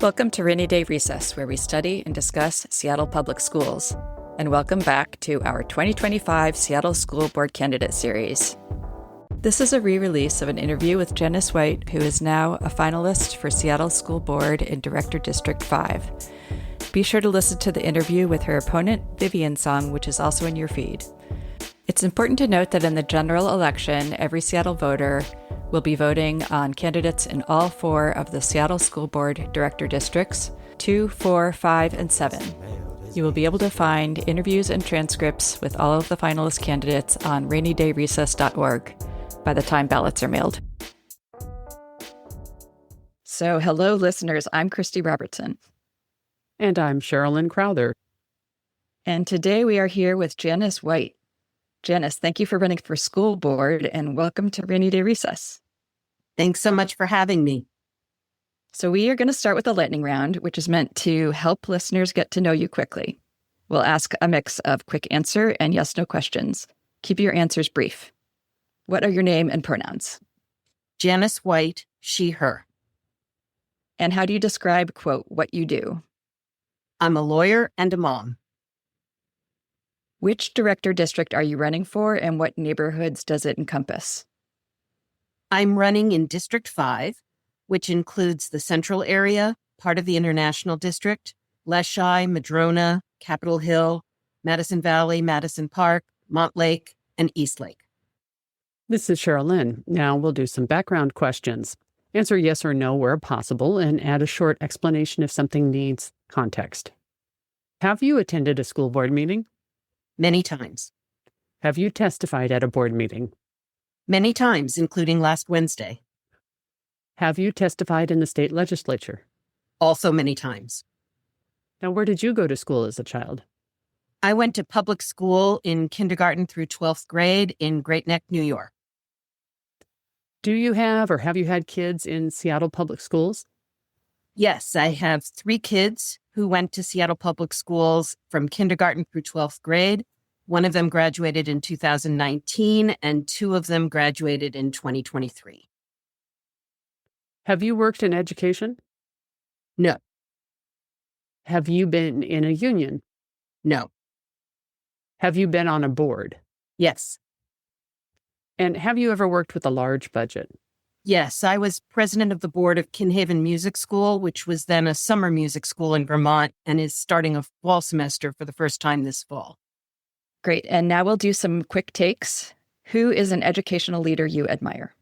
Welcome to Rainy Day Recess, where we study and discuss Seattle Public Schools. And welcome back to our 2025 Seattle School Board Candidate Series. This is a re-release of an interview with Janis White, who is now a finalist for Seattle School Board in Director District 5. Be sure to listen to the interview with her opponent, Vivian Song, which is also in your feed. It's important to note that in the general election, every Seattle voter will be voting on candidates in all 4 of the Seattle School Board Director Districts, 2, 4, 5, and 7. You will be able to find interviews and transcripts with all of the finalist candidates on rainydayrecess.org by the time ballots are mailed. So, hello, listeners. I'm Christy Robertson. And I'm Sherilyn Crowther. And today we are here with Janis White. Janis, thank you for running for school board and welcome to Rainy Day Recess. Thanks so much for having me. So we are going to start with a lightning round, which is meant to help listeners get to know you quickly. We'll ask a mix of quick answer and yes/no questions. Keep your answers brief. What are your name and pronouns? Janis White, she, her. And how do you describe, quote, what you do? I'm a lawyer and a mom. Which director district are you running for and what neighborhoods does it encompass? I'm running in District 5, which includes the Central area, part of the International District, Leschi, Madrona, Capitol Hill, Madison Valley, Madison Park, Montlake, and Eastlake. This is Sherilyn. Now we'll do some background questions. Answer yes or no where possible and add a short explanation if something needs context. Have you attended a school board meeting? Many times. Have you testified at a board meeting? Many times, including last Wednesday. Have you testified in the state legislature? Also many times. Now, where did you go to school as a child? I went to public school in kindergarten through 12th grade in Great Neck, New York. Do you have or have you had kids in Seattle Public Schools? Yes, I have 3 kids who went to Seattle Public Schools from kindergarten through 12th grade. One of them graduated in 2019, and 2 of them graduated in 2023. Have you worked in education? No. Have you been in a union? No. Have you been on a board? Yes. And have you ever worked with a large budget? Yes, I was president of the board of Kinhaven Music School, which was then a summer music school in Vermont and is starting a fall semester for the first time this fall. Great. And now we'll do some quick takes. Who is an educational leader you admire?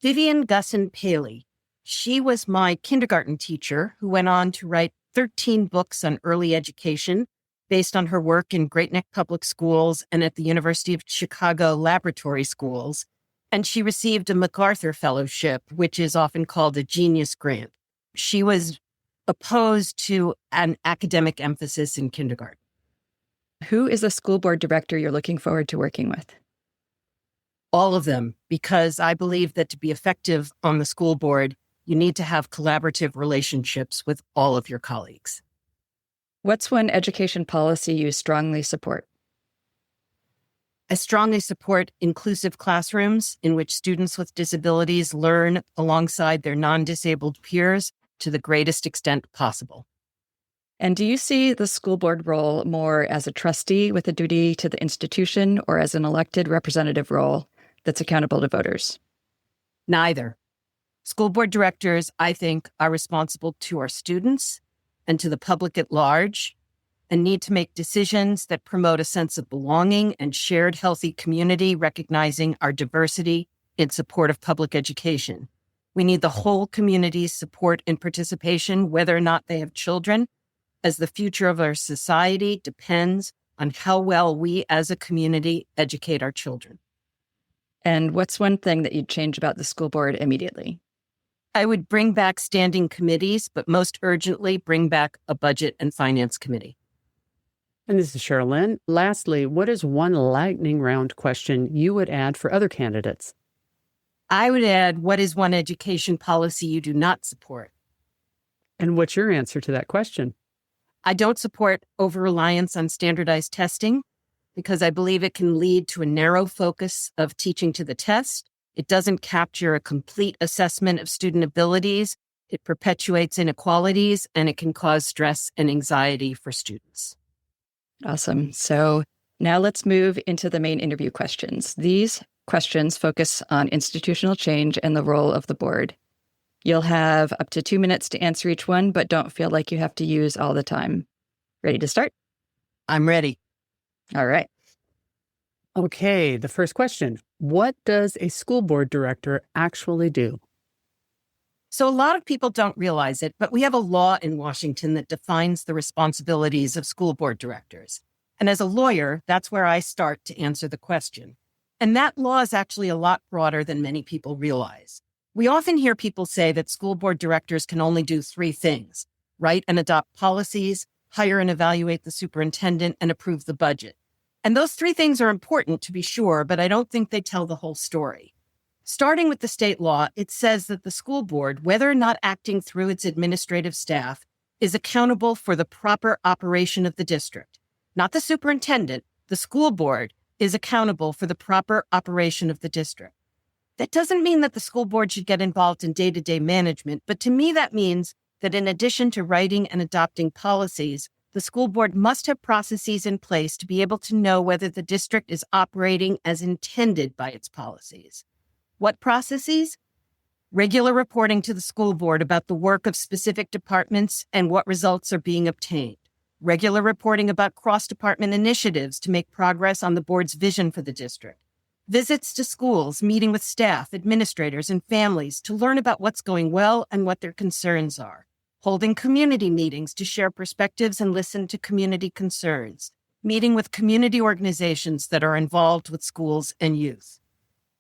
Vivian Paley. She was my kindergarten teacher who went on to write 13 books on early education based on her work in Great Neck Public Schools and at the University of Chicago Laboratory Schools. And she received a MacArthur Fellowship, which is often called a Genius Grant. She was opposed to an academic emphasis in kindergarten. Who is a school board director you're looking forward to working with? All of them, because I believe that to be effective on the school board, you need to have collaborative relationships with all of your colleagues. What's one education policy you strongly support? I strongly support inclusive classrooms in which students with disabilities learn alongside their non-disabled peers to the greatest extent possible. And do you see the school board role more as a trustee with a duty to the institution or as an elected representative role that's accountable to voters? Neither. School board directors, I think, are responsible to our students and to the public at large, and need to make decisions that promote a sense of belonging and shared healthy community, recognizing our diversity in support of public education. We need the whole community's support and participation, whether or not they have children, as the future of our society depends on how well we as a community educate our children. And what's one thing that you'd change about the school board immediately? I would bring back standing committees, but most urgently bring back a budget and finance committee. And this is Sherilyn. Lastly, what is one lightning round question you would add for other candidates? I would add, what is one education policy you do not support? And what's your answer to that question? I don't support over-reliance on standardized testing because I believe it can lead to a narrow focus of teaching to the test. It doesn't capture a complete assessment of student abilities, It perpetuates inequalities, and it can cause stress and anxiety for students. Awesome. So now let's move into the main interview questions. These questions focus on institutional change and the role of the board. You'll have up to 2 minutes to answer each one, but don't feel like you have to use all the time. Ready to start? I'm ready. All right. Okay, the first question. What does a school board director actually do? So a lot of people don't realize it, but we have a law in Washington that defines the responsibilities of school board directors. And as a lawyer, that's where I start to answer the question. And that law is actually a lot broader than many people realize. We often hear people say that school board directors can only do 3 things: write and adopt policies, hire and evaluate the superintendent, and approve the budget. And those 3 things are important, to be sure, but I don't think they tell the whole story. Starting with the state law, it says that the school board, whether or not acting through its administrative staff, is accountable for the proper operation of the district. Not the superintendent, the school board is accountable for the proper operation of the district. That doesn't mean that the school board should get involved in day-to-day management, but to me that means that in addition to writing and adopting policies, the school board must have processes in place to be able to know whether the district is operating as intended by its policies. What processes? Regular reporting to the school board about the work of specific departments and what results are being obtained. Regular reporting about cross-department initiatives to make progress on the board's vision for the district. Visits to schools, meeting with staff, administrators, and families to learn about what's going well and what their concerns are. Holding community meetings to share perspectives and listen to community concerns. Meeting with community organizations that are involved with schools and youth.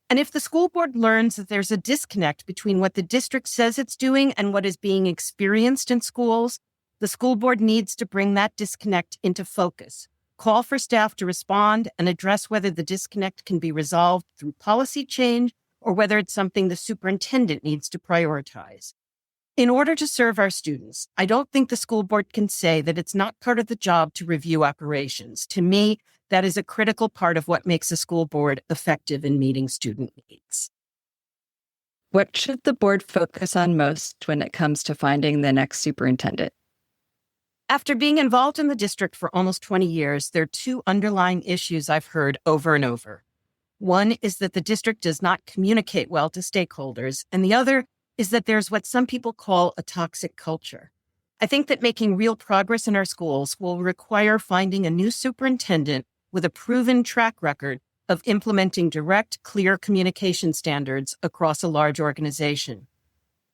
And if the school board learns that there's a disconnect between what the district says it's doing and what is being experienced in schools, the school board needs to bring that disconnect into focus, call for staff to respond, and address whether the disconnect can be resolved through policy change or whether it's something the superintendent needs to prioritize. In order to serve our students, I don't think the school board can say that it's not part of the job to review operations. To me, that is a critical part of what makes a school board effective in meeting student needs. What should the board focus on most when it comes to finding the next superintendent? After being involved in the district for almost 20 years, there are 2 underlying issues I've heard over and over. One is that the district does not communicate well to stakeholders, and the other is that there's what some people call a toxic culture. I think that making real progress in our schools will require finding a new superintendent with a proven track record of implementing direct, clear communication standards across a large organization.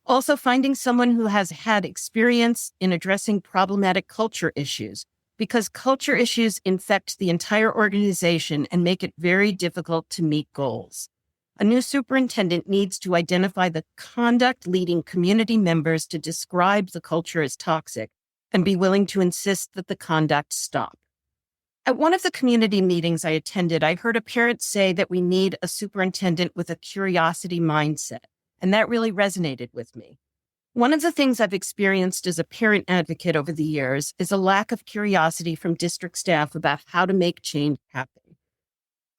Also, finding someone who has had experience in addressing problematic culture issues, because culture issues infect the entire organization and make it very difficult to meet goals. A new superintendent needs to identify the conduct leading community members to describe the culture as toxic and be willing to insist that the conduct stop. At one of the community meetings I attended, I heard a parent say that we need a superintendent with a curiosity mindset, and that really resonated with me. One of the things I've experienced as a parent advocate over the years is a lack of curiosity from district staff about how to make change happen.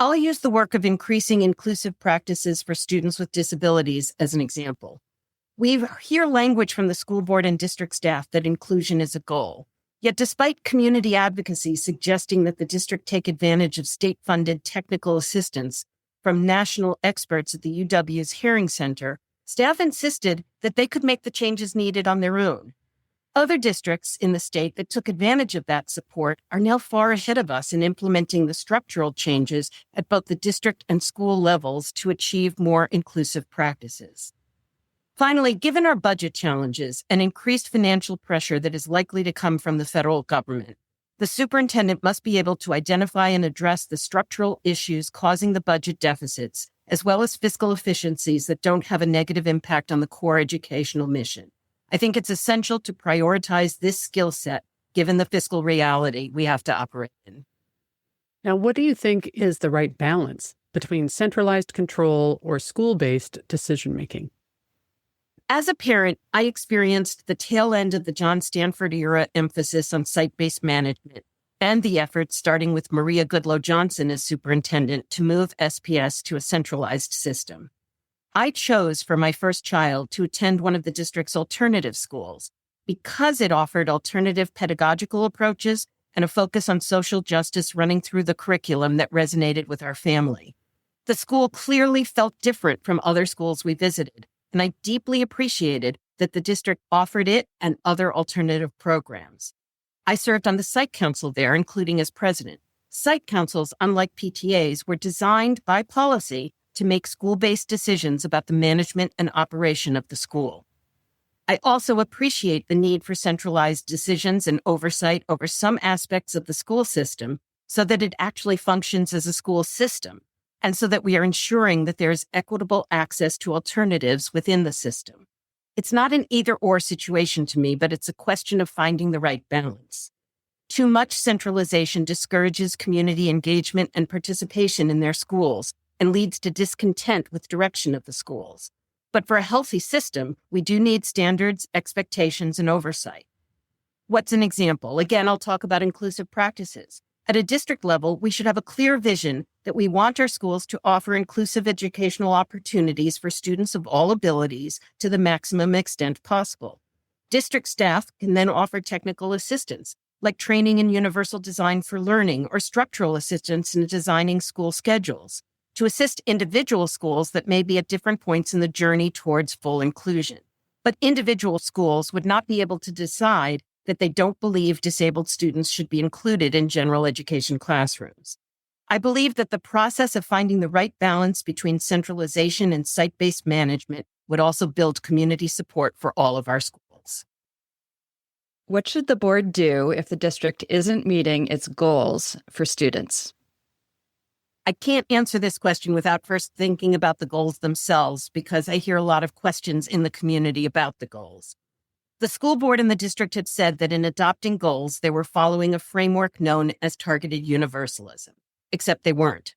I'll use the work of increasing inclusive practices for students with disabilities as an example. We hear language from the school board and district staff that inclusion is a goal. Yet despite community advocacy suggesting that the district take advantage of state-funded technical assistance from national experts at the UW's Hearing Center, staff insisted that they could make the changes needed on their own. Other districts in the state that took advantage of that support are now far ahead of us in implementing the structural changes at both the district and school levels to achieve more inclusive practices. Finally, given our budget challenges and increased financial pressure that is likely to come from the federal government, the superintendent must be able to identify and address the structural issues causing the budget deficits, as well as fiscal efficiencies that don't have a negative impact on the core educational mission. I think it's essential to prioritize this skill set, given the fiscal reality we have to operate in. Now, what do you think is the right balance between centralized control or school-based decision-making? As a parent, I experienced the tail end of the John Stanford era emphasis on site-based management and the efforts starting with Maria Goodloe Johnson as superintendent to move SPS to a centralized system. I chose for my first child to attend one of the district's alternative schools because it offered alternative pedagogical approaches and a focus on social justice running through the curriculum that resonated with our family. The school clearly felt different from other schools we visited, and I deeply appreciated that the district offered it and other alternative programs. I served on the site council there, including as president. Site councils, unlike PTAs, were designed by policy to make school-based decisions about the management and operation of the school. I also appreciate the need for centralized decisions and oversight over some aspects of the school system so that it actually functions as a school system, and so that we are ensuring that there is equitable access to alternatives within the system. It's not an either-or situation to me, but it's a question of finding the right balance. Too much centralization discourages community engagement and participation in their schools and leads to discontent with direction of the schools. But for a healthy system, we do need standards, expectations, and oversight. What's an example? Again, I'll talk about inclusive practices. At a district level, we should have a clear vision that we want our schools to offer inclusive educational opportunities for students of all abilities to the maximum extent possible. District staff can then offer technical assistance, like training in universal design for learning or structural assistance in designing school schedules, to assist individual schools that may be at different points in the journey towards full inclusion. But individual schools would not be able to decide that they don't believe disabled students should be included in general education classrooms. I believe that the process of finding the right balance between centralization and site-based management would also build community support for all of our schools. What should the board do if the district isn't meeting its goals for students? I can't answer this question without first thinking about the goals themselves, because I hear a lot of questions in the community about the goals. The school board and the district had said that in adopting goals, they were following a framework known as targeted universalism, except they weren't.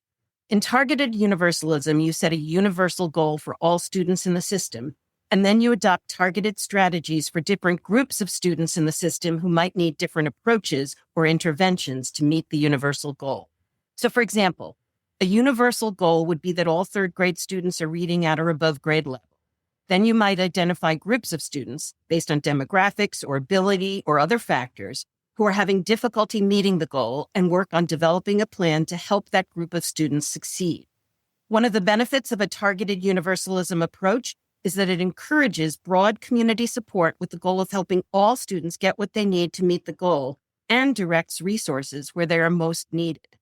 In targeted universalism, you set a universal goal for all students in the system, and then you adopt targeted strategies for different groups of students in the system who might need different approaches or interventions to meet the universal goal. So, for example, a universal goal would be that all third grade students are reading at or above grade level. Then you might identify groups of students based on demographics or ability or other factors who are having difficulty meeting the goal and work on developing a plan to help that group of students succeed. One of the benefits of a targeted universalism approach is that it encourages broad community support with the goal of helping all students get what they need to meet the goal and directs resources where they are most needed.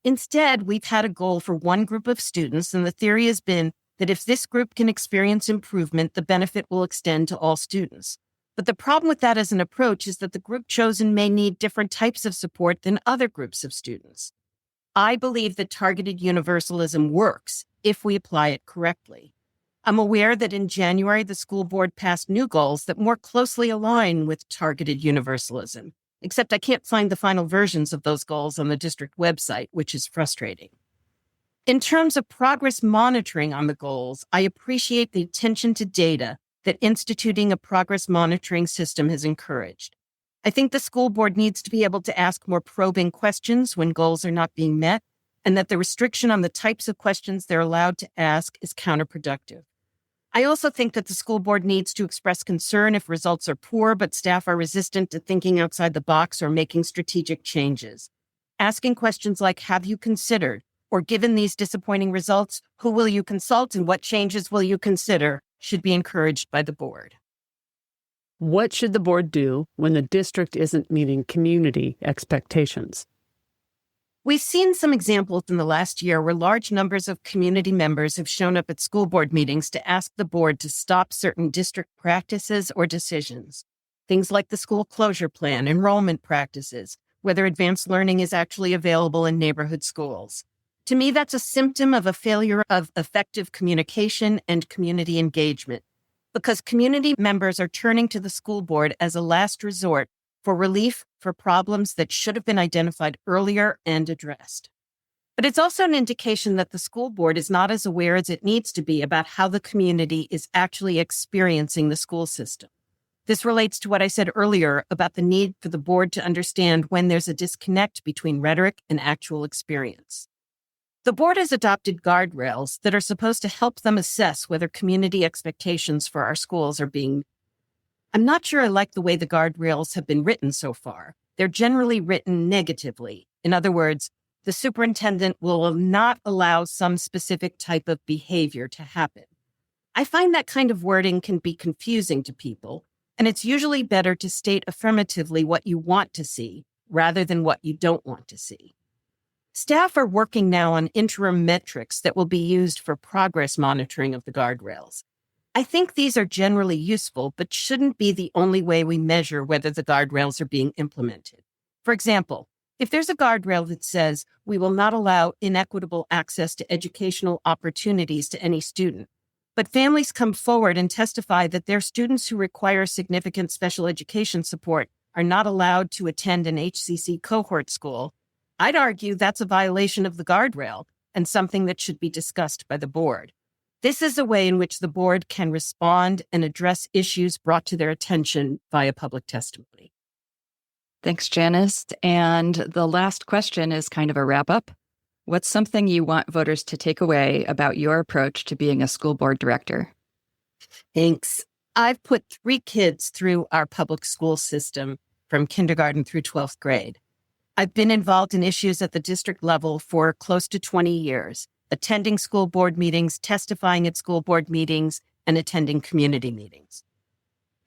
Instead, we've had a goal for one group of students, and the theory has been that if this group can experience improvement, the benefit will extend to all students. But the problem with that as an approach is that the group chosen may need different types of support than other groups of students. I believe that targeted universalism works if we apply it correctly. I'm aware that in January, the school board passed new goals that more closely align with targeted universalism. Except I can't find the final versions of those goals on the district website, which is frustrating. In terms of progress monitoring on the goals, I appreciate the attention to data that instituting a progress monitoring system has encouraged. I think the school board needs to be able to ask more probing questions when goals are not being met, and that the restriction on the types of questions they're allowed to ask is counterproductive. I also think that the school board needs to express concern if results are poor, but staff are resistant to thinking outside the box or making strategic changes. Asking questions like, have you considered, or given these disappointing results, who will you consult and what changes will you consider, should be encouraged by the board. What should the board do when the district isn't meeting community expectations? We've seen some examples in the last year where large numbers of community members have shown up at school board meetings to ask the board to stop certain district practices or decisions. Things like the school closure plan, enrollment practices, whether advanced learning is actually available in neighborhood schools. To me, that's a symptom of a failure of effective communication and community engagement, because community members are turning to the school board as a last resort for relief for problems that should have been identified earlier and addressed. But it's also an indication that the school board is not as aware as it needs to be about how the community is actually experiencing the school system. This relates to what I said earlier about the need for the board to understand when there's a disconnect between rhetoric and actual experience. The board has adopted guardrails that are supposed to help them assess whether community expectations for our schools are being. I'm not sure I like the way the guardrails have been written so far. They're generally written negatively. In other words, the superintendent will not allow some specific type of behavior to happen. I find that kind of wording can be confusing to people, and it's usually better to state affirmatively what you want to see rather than what you don't want to see. Staff are working now on interim metrics that will be used for progress monitoring of the guardrails. I think these are generally useful, but shouldn't be the only way we measure whether the guardrails are being implemented. For example, if there's a guardrail that says we will not allow inequitable access to educational opportunities to any student, but families come forward and testify that their students who require significant special education support are not allowed to attend an HCC cohort school, I'd argue that's a violation of the guardrail and something that should be discussed by the board. This is a way in which the board can respond and address issues brought to their attention via public testimony. Thanks, Janis. And the last question is kind of a wrap-up. What's something you want voters to take away about your approach to being a school board director? Thanks. I've put 3 kids through our public school system from kindergarten through 12th grade. I've been involved in issues at the district level for close to 20 years, attending school board meetings, testifying at school board meetings, and attending community meetings.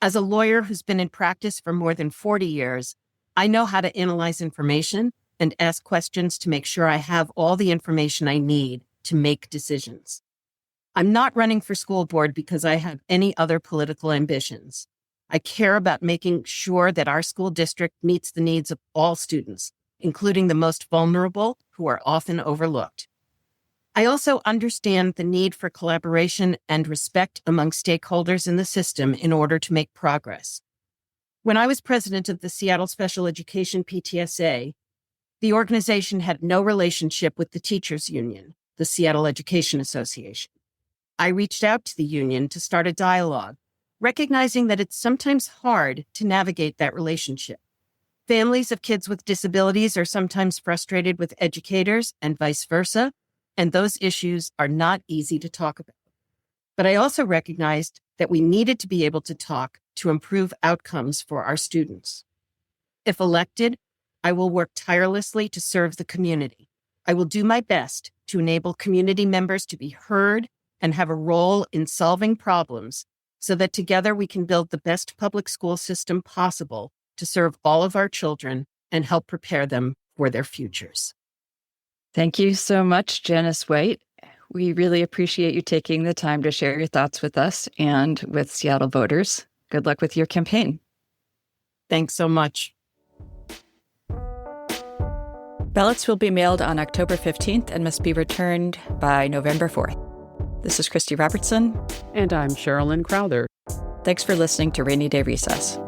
As a lawyer who's been in practice for more than 40 years, I know how to analyze information and ask questions to make sure I have all the information I need to make decisions. I'm not running for school board because I have any other political ambitions. I care about making sure that our school district meets the needs of all students, including the most vulnerable who are often overlooked. I also understand the need for collaboration and respect among stakeholders in the system in order to make progress. When I was president of the Seattle Special Education PTSA, the organization had no relationship with the teachers' union, the Seattle Education Association. I reached out to the union to start a dialogue, recognizing that it's sometimes hard to navigate that relationship. Families of kids with disabilities are sometimes frustrated with educators and vice versa, and those issues are not easy to talk about. But I also recognized that we needed to be able to talk to improve outcomes for our students. If elected, I will work tirelessly to serve the community. I will do my best to enable community members to be heard and have a role in solving problems so that together we can build the best public school system possible to serve all of our children and help prepare them for their futures. Thank you so much, Janis White. We really appreciate you taking the time to share your thoughts with us and with Seattle voters. Good luck with your campaign. Thanks so much. Ballots will be mailed on October 15th and must be returned by November 4th. This is Christy Robertson. And I'm Sherilyn Crowther. Thanks for listening to Rainy Day Recess.